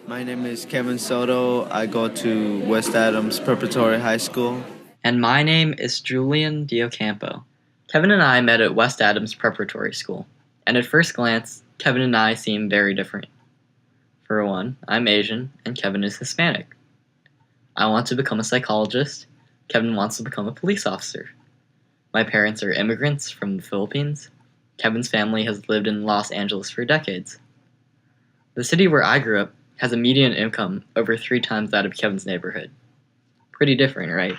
My name is Kevin Soto. I go to West Adams Preparatory High School. And my name is Julian Diocampo. Kevin and I met at West Adams Preparatory School, and at first glance, Kevin and I seem very different. For one, I'm Asian, and Kevin is Hispanic. I want to become a psychologist. Kevin wants to become a police officer. My parents are immigrants from the Philippines. Kevin's family has lived in Los Angeles for decades. The city where I grew up has a median income over 3 times that of Kevin's neighborhood. Pretty different, right?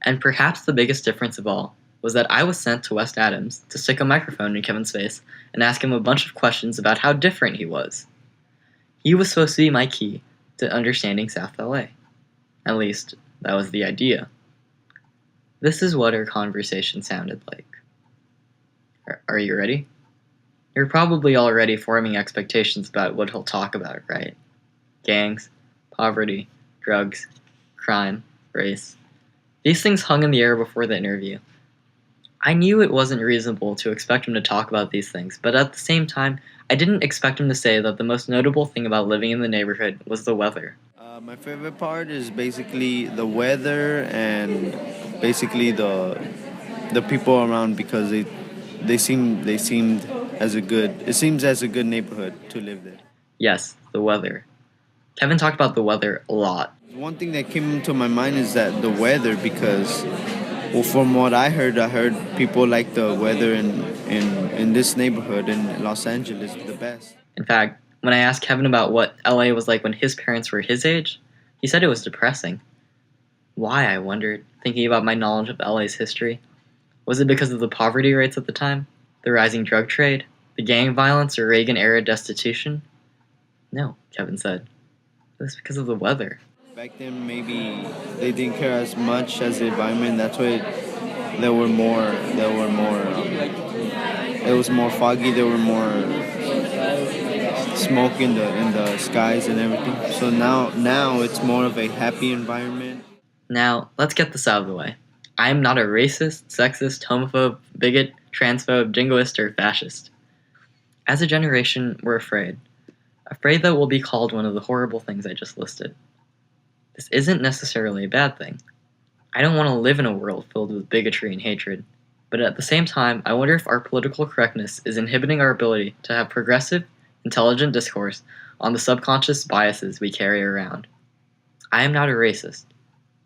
And perhaps the biggest difference of all was that I was sent to West Adams to stick a microphone in Kevin's face and ask him a bunch of questions about how different he was. He was supposed to be my key to understanding South LA. At least, that was the idea. This is what our conversation sounded like. Are you ready? You're probably already forming expectations about what he'll talk about, right? Gangs, poverty, drugs, crime, race. These things hung in the air before the interview. I knew it wasn't reasonable to expect him to talk about these things, but at the same time, I didn't expect him to say that the most notable thing about living in the neighborhood was the weather. My favorite part is basically the weather and basically the people around because they seemed as a good it seems as a good neighborhood to live there. Yes, the weather. Kevin talked about the weather a lot. One thing that came into my mind is that the weather because from what I heard people like the weather in this neighborhood in Los Angeles the best. In fact, when I asked Kevin about what LA was like when his parents were his age, he said it was depressing. Why, I wondered, thinking about my knowledge of LA's history. Was it because of the poverty rates at the time? The rising drug trade? The gang violence or Reagan-era destitution? No, Kevin said. It was because of the weather. Back then, maybe they didn't care as much as the environment. That's why there were more. It was more foggy. There were more smoke in the skies and everything. So now it's more of a happy environment. Now, let's get this out of the way. I am not a racist, sexist, homophobe, bigot, transphobe, jingoist, or fascist. As a generation, we're afraid. Afraid that we'll be called one of the horrible things I just listed. This isn't necessarily a bad thing. I don't want to live in a world filled with bigotry and hatred. But at the same time, I wonder if our political correctness is inhibiting our ability to have progressive, intelligent discourse on the subconscious biases we carry around. I am not a racist.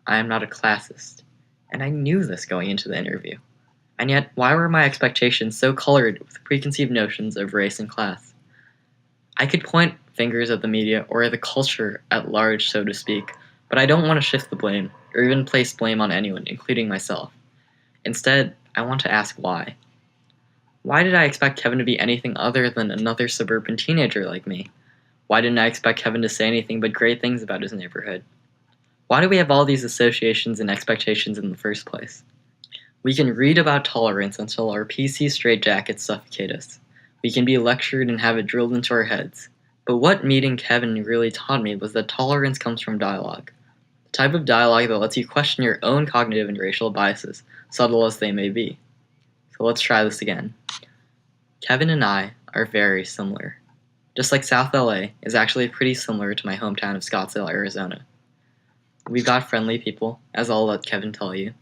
I am not a classist. And I knew this going into the interview. And yet, why were my expectations so colored with preconceived notions of race and class? I could point fingers at the media or at the culture at large, so to speak, but I don't want to shift the blame, or even place blame on anyone, including myself. Instead, I want to ask why. Why did I expect Kevin to be anything other than another suburban teenager like me? Why didn't I expect Kevin to say anything but great things about his neighborhood? Why do we have all these associations and expectations in the first place? We can read about tolerance until our PC straitjackets suffocate us. We can be lectured and have it drilled into our heads. But what meeting Kevin really taught me was that tolerance comes from dialogue. The type of dialogue that lets you question your own cognitive and racial biases, subtle as they may be. So let's try this again. Kevin and I are very similar. Just like South LA is actually pretty similar to my hometown of Scottsdale, Arizona. We've got friendly people, as I'll let Kevin tell you.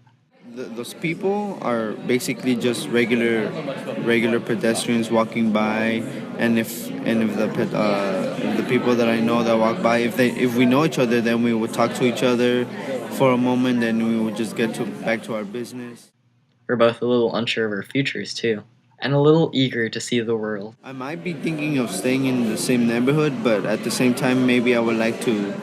Those people are basically just regular pedestrians walking by, and if the people that I know that walk by, if we know each other, then we would talk to each other for a moment, then we would just get to back to our business. We're both a little unsure of our futures too, and a little eager to see the world. I might be thinking of staying in the same neighborhood, but at the same time, maybe I would like to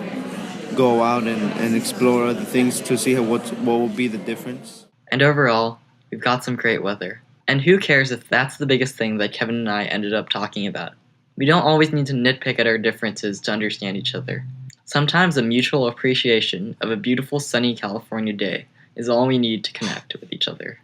go out and explore other things to see what will be the difference. And overall, we've got some great weather. And who cares if that's the biggest thing that Kevin and I ended up talking about? We don't always need to nitpick at our differences to understand each other. Sometimes a mutual appreciation of a beautiful sunny California day is all we need to connect with each other.